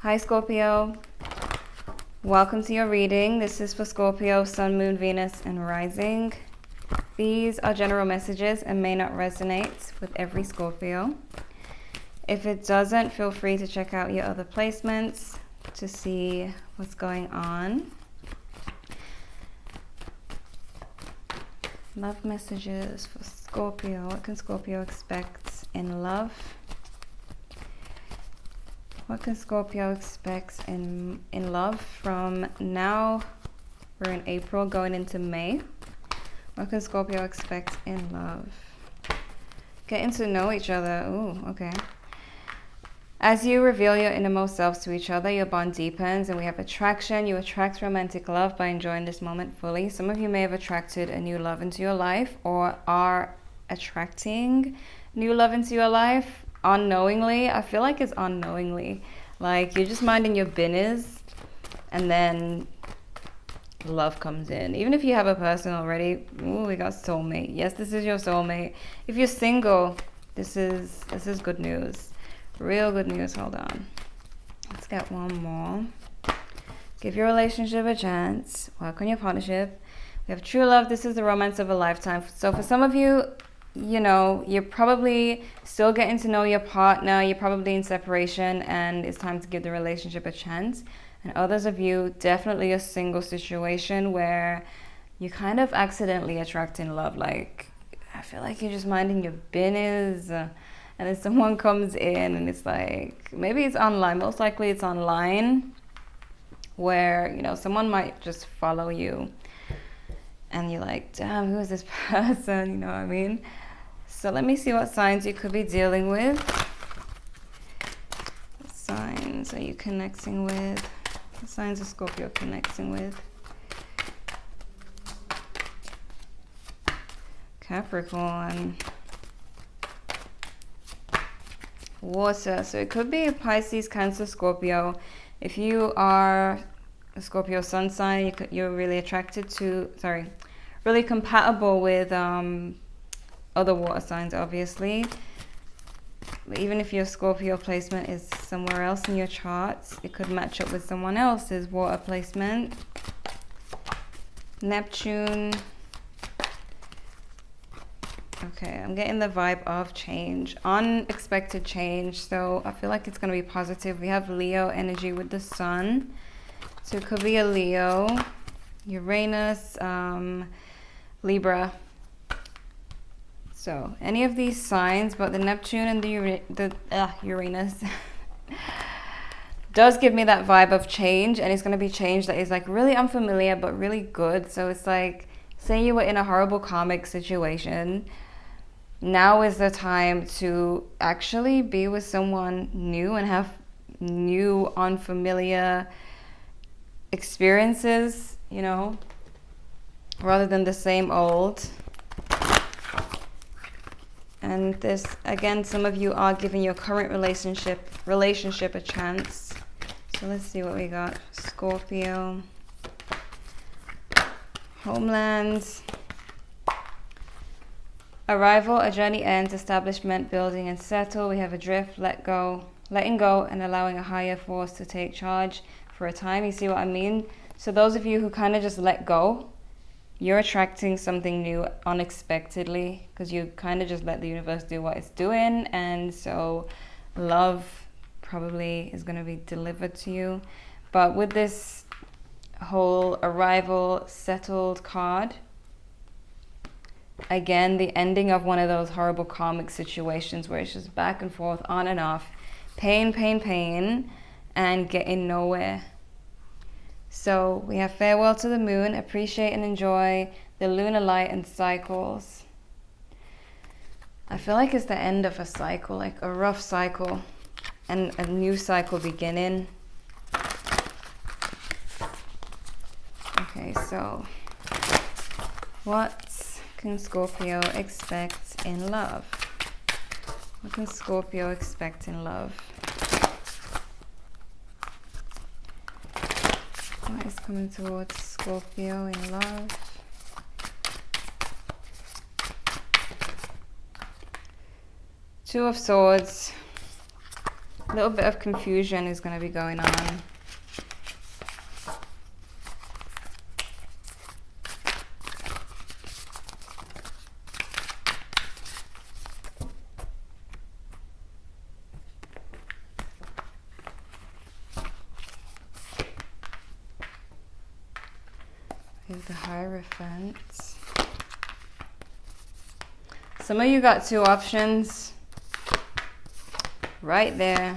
Hi Scorpio, welcome to your reading. This is for Scorpio, Sun, Moon, Venus, and Rising. These are general messages and may not resonate with every Scorpio. If it doesn't, feel free to check out your other placements to see what's going on. Love messages for Scorpio. What can Scorpio expect in love? What can Scorpio expect in love from now? We're in April going into May. What can Scorpio expect in love? Getting to know each other. Ooh, okay. As you reveal your innermost selves to each other, your bond deepens and we have attraction. You attract romantic love by enjoying this moment fully. Some of you may have attracted a new love into your life or are attracting new love into your life unknowingly. I feel like it's unknowingly. Like you're just minding your business and then love comes in. Even if you have a person already, ooh, we got soulmate. Yes, this is your soulmate. If you're single, this is good news. Real good news. Hold on. Let's get one more. Give your relationship a chance. Work on your partnership. We have true love. This is the romance of a lifetime. So for some of you, you know, you're probably still getting to know your partner. You're probably in separation and it's time to give the relationship a chance. And others of you, definitely a single situation where you kind of accidentally attracting love. Like, I feel like you're just minding your business. And then someone comes in and it's like, maybe it's online. Most likely it's online where, you know, someone might just follow you. And you're like, damn, who is this person? You know what I mean? So let me see what signs you could be dealing with. What signs are you connecting with? What signs is Scorpio connecting with? Capricorn. Water. So it could be a Pisces, Cancer, Scorpio. If you are a Scorpio sun sign, you're really attracted to, really compatible with other water signs, obviously. But even if your Scorpio placement is somewhere else in your charts, it could match up with someone else's water placement. Neptune. Okay, I'm getting the vibe of change, unexpected change. So I feel like it's going to be positive. We have Leo energy with the sun. So it could be a Leo, Uranus, Libra. So any of these signs, but the Neptune and the Uranus does give me that vibe of change. And it's going to be change that is like really unfamiliar, but really good. So it's like, say you were in a horrible karmic situation. Now is the time to actually be with someone new and have new, unfamiliar experiences, you know, rather than the same old. And this, again, some of you are giving your current relationship a chance. So let's see what we got. Scorpio. Homelands. Arrival, a journey ends, establishment, building and settle. We have adrift, letting go and allowing a higher force to take charge for a time. You see what I mean? So those of you who kind of just let go, you're attracting something new unexpectedly because you kind of just let the universe do what it's doing. And so love probably is going to be delivered to you. But with this whole arrival, settled card, again, the ending of one of those horrible karmic situations where it's just back and forth, on and off, pain, and getting nowhere. So we have farewell to the moon, appreciate and enjoy the lunar light and cycles. I feel like it's the end of a cycle, like a rough cycle, and a new cycle beginning. Okay, so what can Scorpio expect in love? What can Scorpio expect in love? What is coming towards Scorpio in love? Two of Swords. A little bit of confusion is going to be going on. Here's the Hierophant. Some of you got two options right there.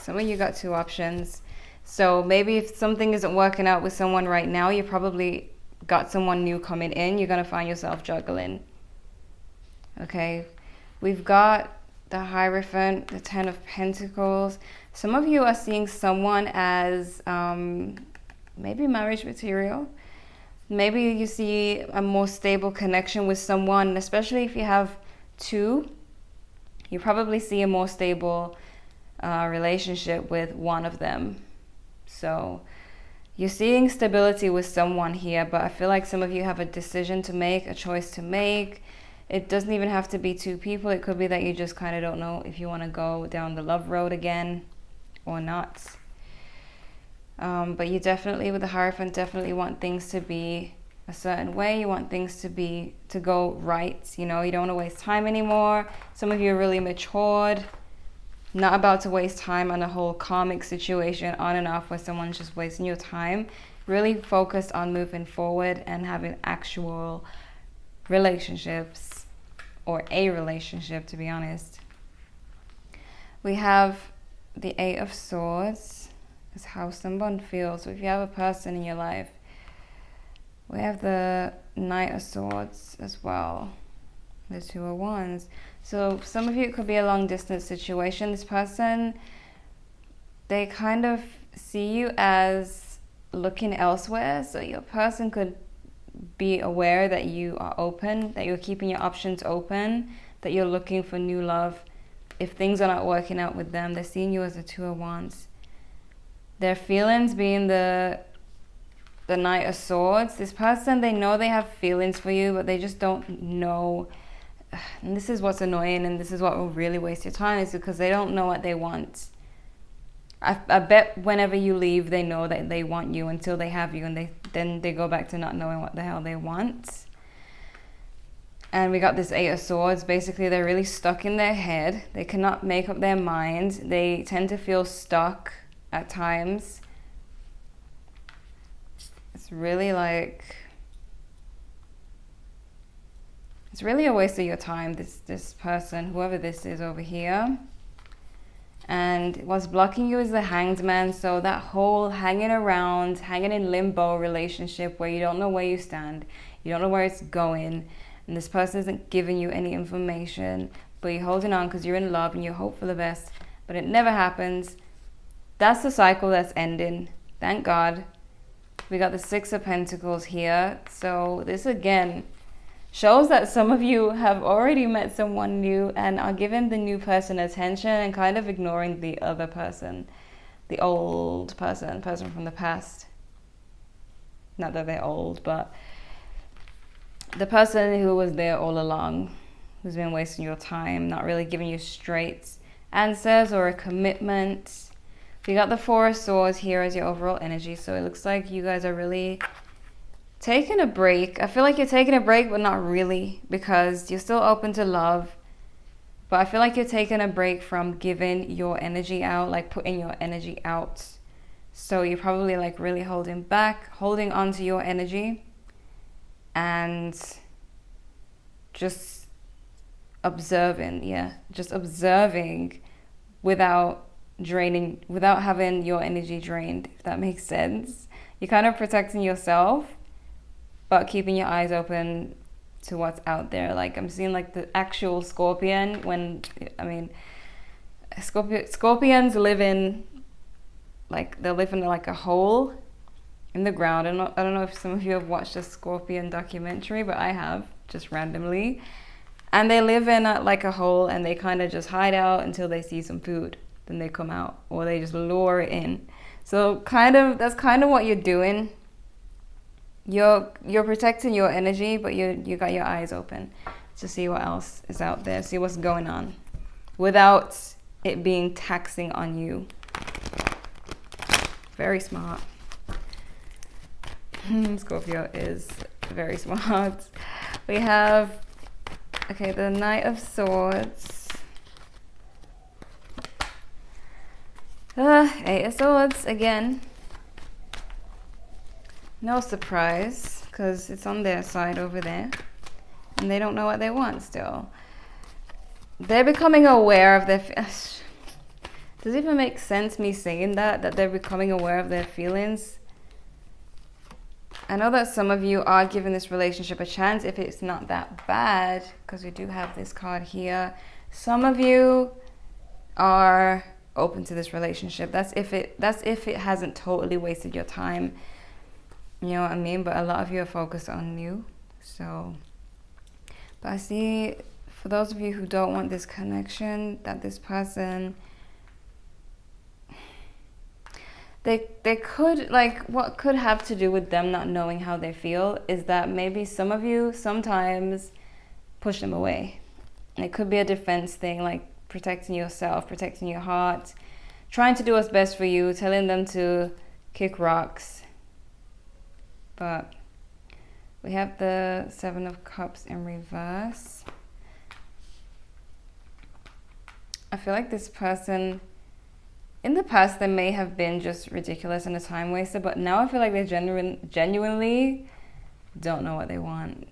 Some of you got two options. So maybe if something isn't working out with someone right now, you probably got someone new coming in. You're going to find yourself juggling. Okay. We've got the Hierophant, the Ten of Pentacles. Some of you are seeing someone as maybe marriage material. Maybe you see a more stable connection with someone, especially if you have two. You probably see a more stable relationship with one of them. So you're seeing stability with someone here, but I feel like some of you have a decision to make, a choice to make. It doesn't even have to be two people. It could be that you just kind of don't know if you want to go down the love road again or not. But you definitely, with the Hierophant, definitely want things to be a certain way. You want things to go right. You know, you don't want to waste time anymore. Some of you are really matured, not about to waste time on a whole karmic situation on and off where someone's just wasting your time. Really focused on moving forward and having actual relationships, or a relationship, to be honest. We have the Eight of Swords. Is how someone feels. So if you have a person in your life, we have the Knight of Swords as well, the Two of Wands. So some of you, it could be a long distance situation. This person, they kind of see you as looking elsewhere. So your person could be aware that you are open, that you're keeping your options open, that you're looking for new love. If things are not working out with them, they're seeing you as the Two of Wands. Their feelings being the Knight of Swords. This person, they know they have feelings for you, but they just don't know. And this is what's annoying, and this is what will really waste your time, is because they don't know what they want. I bet whenever you leave, they know that they want you until they have you, and then they go back to not knowing what the hell they want. And we got this Eight of Swords. Basically, they're really stuck in their head. They cannot make up their mind. They tend to feel stuck at times. It's really like, it's really a waste of your time, this person, whoever this is over here. And what's blocking you is the Hanged Man. So that whole hanging around, hanging in limbo relationship where you don't know where you stand, you don't know where it's going, and this person isn't giving you any information, but you're holding on because you're in love and you hope for the best, but it never happens. That's the cycle that's ending. Thank God. We got the Six of Pentacles here. So this again shows that some of you have already met someone new and are giving the new person attention and kind of ignoring the other person, the old person from the past. Not that they're old, but the person who was there all along, who's been wasting your time, not really giving you straight answers or a commitment. We got the Four of Swords here as your overall energy. So it looks like you guys are really taking a break. I feel like you're taking a break, but not really, because you're still open to love. But I feel like you're taking a break from giving your energy out, like putting your energy out. So you're probably like really holding back, holding on to your energy, and just observing. Yeah, just observing without having your energy drained, if that makes sense. You're kind of protecting yourself, but keeping your eyes open to what's out there. Like I'm seeing like the actual scorpion scorpions live in like a hole in the ground. I don't know if some of you have watched a scorpion documentary, but I have, just randomly. And they live in a hole, and they kind of just hide out until they see some food. Then they come out, or they just lure it in. So that's kind of what you're doing. You're protecting your energy, but you got your eyes open to see what else is out there, see what's going on, without it being taxing on you. Very smart. Scorpio is very smart. We have, okay, the Knight of Swords. Eight of Swords again. No surprise, because it's on their side over there. And they don't know what they want still. They're becoming aware of their... Does it even make sense me saying that they're becoming aware of their feelings? I know that some of you are giving this relationship a chance if it's not that bad, because we do have this card here. Some of you are open to this relationship. That's if it hasn't totally wasted your time. You know what I mean? But a lot of you are focused on you. So, but I see for those of you who don't want this connection, that this person, they could, like, what could have to do with them not knowing how they feel is that maybe some of you sometimes push them away. And it could be a defense thing, like protecting yourself, protecting your heart, trying to do what's best for you, telling them to kick rocks. But we have the Seven of Cups in reverse. I feel like this person, in the past, they may have been just ridiculous and a time waster, but now I feel like they genuinely don't know what they want.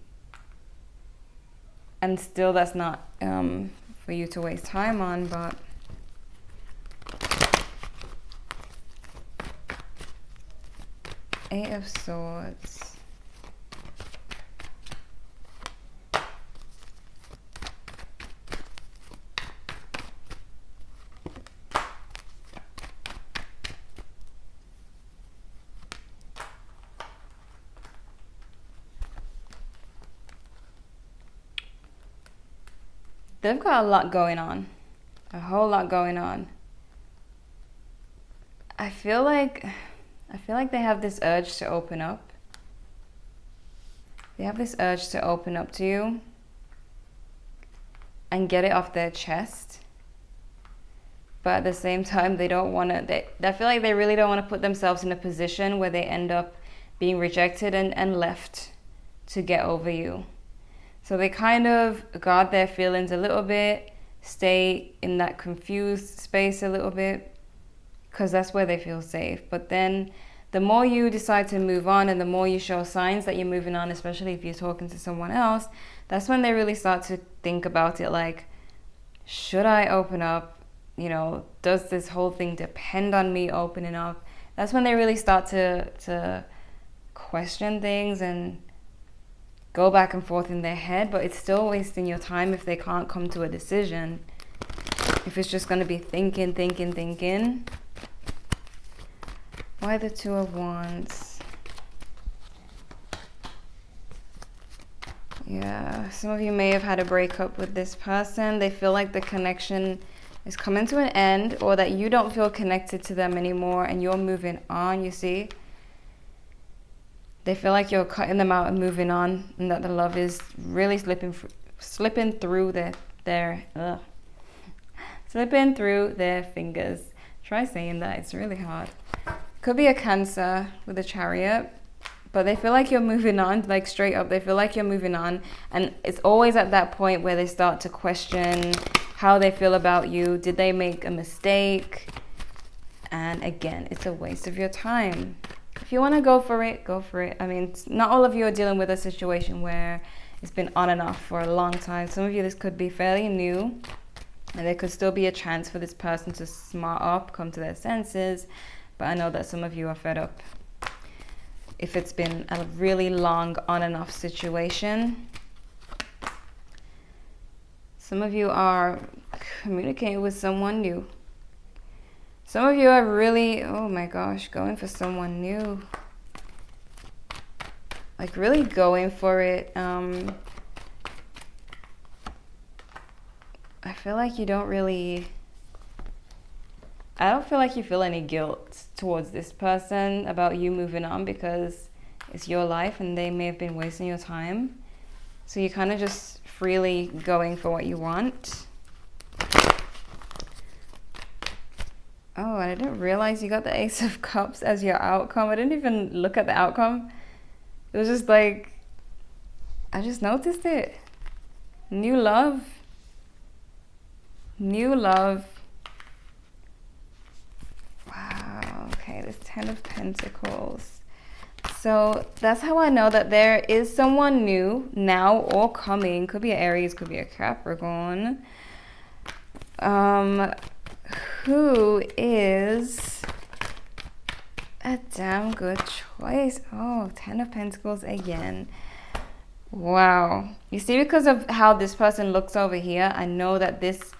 And still, that's not for you to waste time on, but Eight of Swords. They've got a lot going on, a whole lot going on. I feel like they have this urge to open up. They have this urge to open up to you and get it off their chest. But at the same time, they don't want to, I feel like they really don't want to put themselves in a position where they end up being rejected and left to get over you. So they kind of guard their feelings a little bit, stay in that confused space a little bit, because that's where they feel safe. But then the more you decide to move on and the more you show signs that you're moving on, especially if you're talking to someone else, that's when they really start to think about it, like, should I open up? You know, does this whole thing depend on me opening up? That's when they really start to question things and go back and forth in their head, but it's still wasting your time if they can't come to a decision. If it's just going to be thinking. Why the Two of Wands? Yeah, some of you may have had a breakup with this person. They feel like the connection is coming to an end, or that you don't feel connected to them anymore and you're moving on, you see? They feel like you're cutting them out and moving on, and that the love is really slipping through slipping through their fingers. Try saying that, it's really hard. Could be a Cancer with a Chariot, but they feel like you're moving on, like straight up, they feel like you're moving on, and it's always at that point where they start to question how they feel about you. Did they make a mistake? And again, it's a waste of your time. If you want to go for it, go for it. I mean, not all of you are dealing with a situation where it's been on and off for a long time. Some of you, this could be fairly new, and there could still be a chance for this person to smart up, come to their senses. But I know that some of you are fed up. If it's been a really long on and off situation, some of you are communicating with someone new. Some of you are really, oh my gosh, going for someone new. Like really going for it. I feel like you don't really, I don't feel like you feel any guilt towards this person about you moving on, because it's your life and they may have been wasting your time. So you're kind of just freely going for what you want. Oh, I didn't realize you got the Ace of Cups as your outcome. I didn't even look at the outcome. It was just like, I just noticed it. New love. New love. Wow, okay, this 10 of Pentacles. So that's how I know that there is someone new now or coming. Could be an Aries, could be a Capricorn. Who is a damn good choice. Oh, 10 of Pentacles again. Wow. You see, because of how this person looks over here, I know that this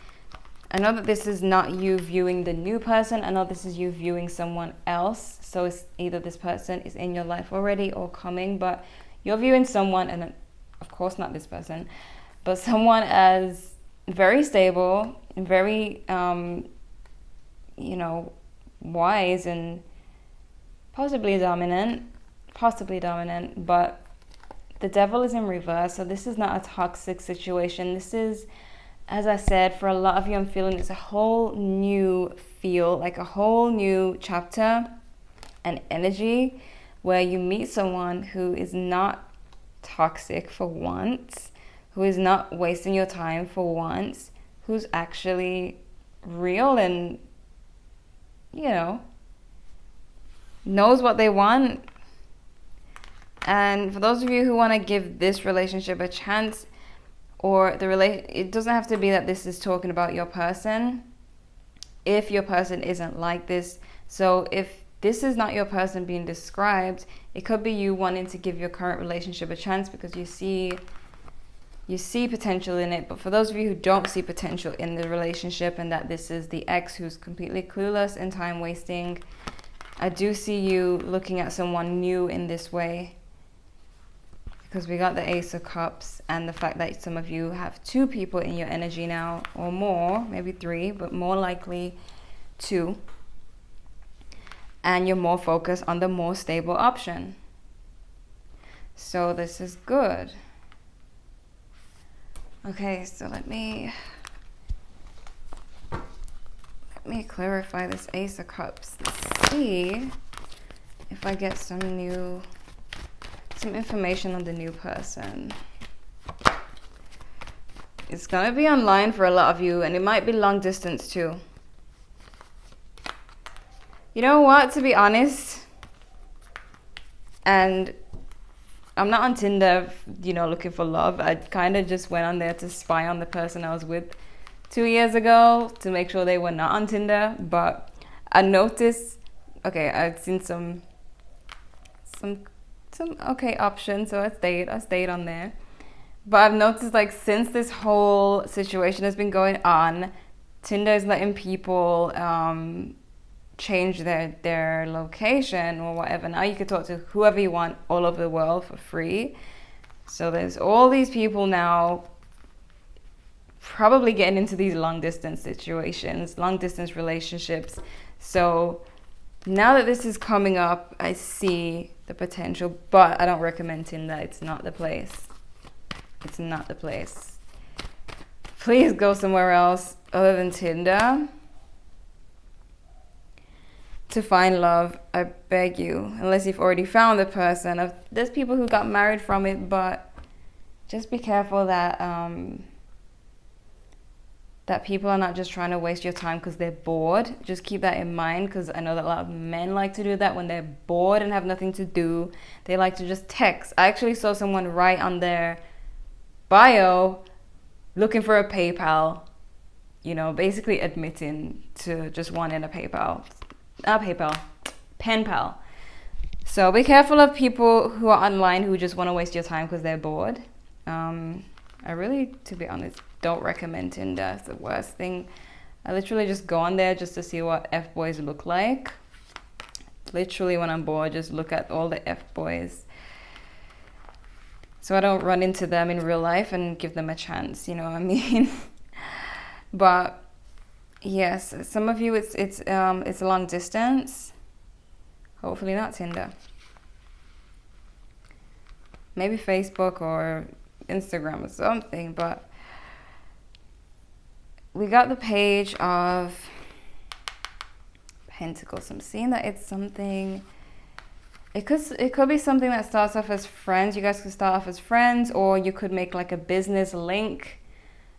is not you viewing the new person. I know this is you viewing someone else. So it's either this person is in your life already or coming, but you're viewing someone, and of course not this person, but someone as very stable and very, wise and possibly dominant, but the devil is in reverse. So this is not a toxic situation. This is, as I said, for a lot of you, I'm feeling it's a whole new feel, like a whole new chapter and energy where you meet someone who is not toxic for once, who is not wasting your time for once, who's actually real and, knows what they want. And for those of you who want to give this relationship a chance, or it doesn't have to be that this is talking about your person if your person isn't like this. So if this is not your person being described, it could be you wanting to give your current relationship a chance because you see potential in it. But for those of you who don't see potential in the relationship and that this is the ex who's completely clueless and time wasting, I do see you looking at someone new in this way. Because we got the Ace of Cups and the fact that some of you have 2 people in your energy now, or more, maybe 3, but more likely 2. And you're more focused on the more stable option. So this is good. Okay, so let me clarify this Ace of Cups. Let's see if I get some information on the new person. It's gonna be online for a lot of you, and it might be long distance too. You know what, to be honest, and I'm not on Tinder, looking for love. I kind of just went on there to spy on the person I was with 2 years ago to make sure they were not on Tinder. But I noticed, I'd seen some okay options, so I stayed on there. But I've noticed, like, since this whole situation has been going on, Tinder is letting people change their location or whatever. Now you can talk to whoever you want all over the world for free. So there's all these people now probably getting into these long distance situations, long distance relationships. So now that this is coming up, I see the potential, but I don't recommend Tinder. It's not the place. It's not the place. Please go somewhere else other than Tinder to find love. I beg you, unless you've already found the person. There's people who got married from it, but just be careful that that people are not just trying to waste your time because they're bored. Just keep that in mind, because I know that a lot of men like to do that when they're bored and have nothing to do. They like to just text. I actually saw someone write on their bio looking for a PayPal, basically admitting to just wanting a pen pal. So be careful of people who are online who just want to waste your time because they're bored. I really, to be honest, don't recommend Tinder. It's the worst thing. I literally just go on there just to see what F-boys look like. Literally, when I'm bored, just look at all the F-boys. So I don't run into them in real life and give them a chance, you know what I mean? But yes, some of you it's long distance. Hopefully not Tinder. Maybe Facebook or Instagram or something, but we got the Page of Pentacles. I'm seeing that it's something, it could be something that starts off as friends. You guys could start off as friends, or you could make like a business link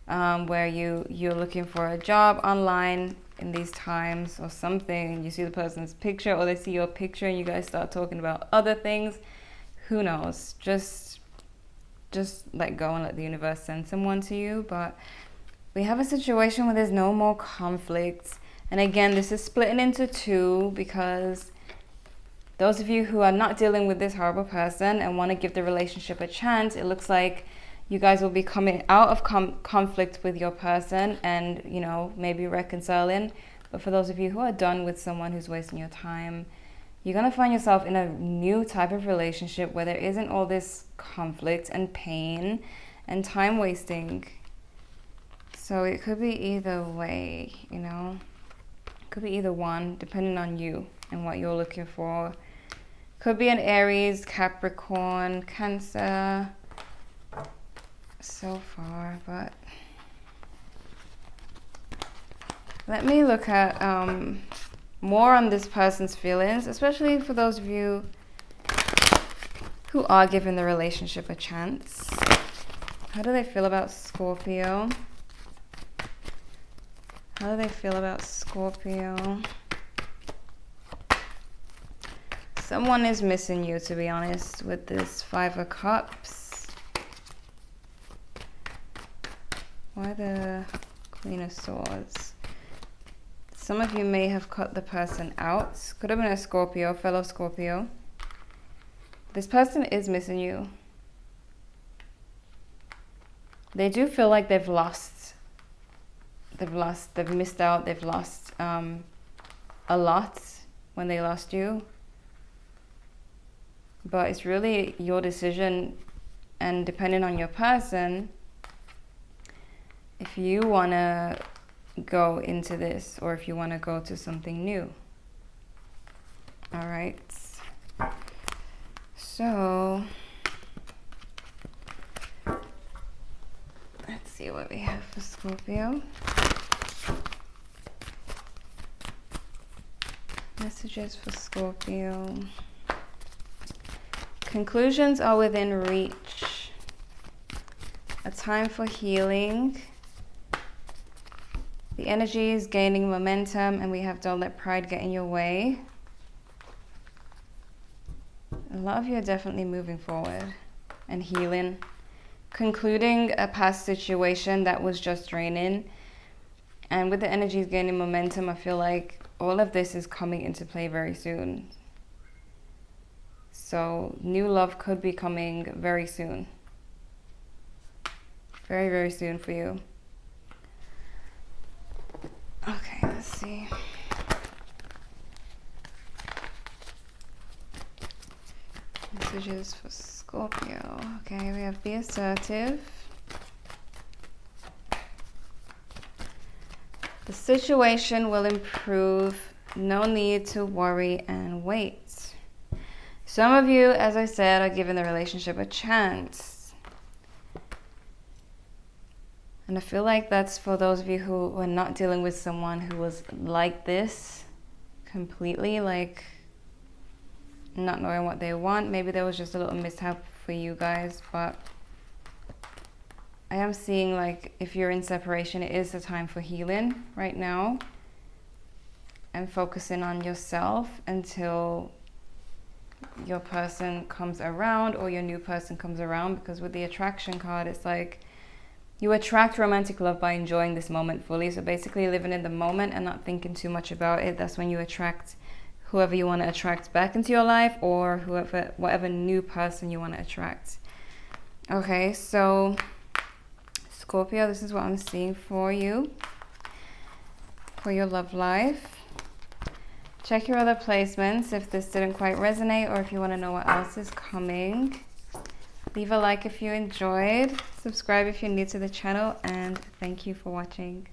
where you're looking for a job online in these times or something. You see the person's picture, or they see your picture, and you guys start talking about other things. Who knows? Just let go and let the universe send someone to you. But we have a situation where there's no more conflict. And again, this is splitting into two, because those of you who are not dealing with this horrible person and want to give the relationship a chance, it looks like you guys will be coming out of conflict with your person and, you know, maybe reconciling. But for those of you who are done with someone who's wasting your time, you're going to find yourself in a new type of relationship where there isn't all this conflict and pain and time wasting. So it could be either way, you know. It could be either one, depending on you and what you're looking for. Could be an Aries, Capricorn, Cancer so far, but let me look at more on this person's feelings, especially for those of you who are giving the relationship a chance. How do they feel about Scorpio? How do they feel about Scorpio? Someone is missing you, to be honest, with this Five of Cups. Why the Queen of Swords? Some of you may have cut the person out. Could have been a Scorpio, fellow Scorpio. This person is missing you. They do feel like they've lost. They've missed out, they've lost a lot when they lost you. But it's really your decision, and depending on your person, if you want to go into this or if you want to go to something new. All right. So let's see what we have for Scorpio. Messages for Scorpio. Conclusions are within reach. A time for healing. The energy is gaining momentum, and we have don't let pride get in your way. A lot of you are definitely moving forward and healing. Concluding a past situation that was just draining. And with the energies gaining momentum, I feel like all of this is coming into play very soon. So new love could be coming very soon. Very, very soon for you. Okay, let's see. Messages for Scorpio. Okay, we have be assertive. The situation will improve. No need to worry and wait. Some of you, as I said, are giving the relationship a chance. And I feel like that's for those of you who are not dealing with someone who was like this completely, like not knowing what they want. Maybe there was just a little mishap for you guys, but I am seeing like if you're in separation, it is a time for healing right now and focusing on yourself until your person comes around or your new person comes around. Because with the attraction card, it's like you attract romantic love by enjoying this moment fully. So basically living in the moment and not thinking too much about it. That's when you attract whoever you want to attract back into your life, or whatever new person you want to attract. Okay, so Scorpio, this is what I'm seeing for you, for your love life. Check your other placements if this didn't quite resonate, or if you want to know what else is coming. Leave a like if you enjoyed. Subscribe if you're new to the channel, and thank you for watching.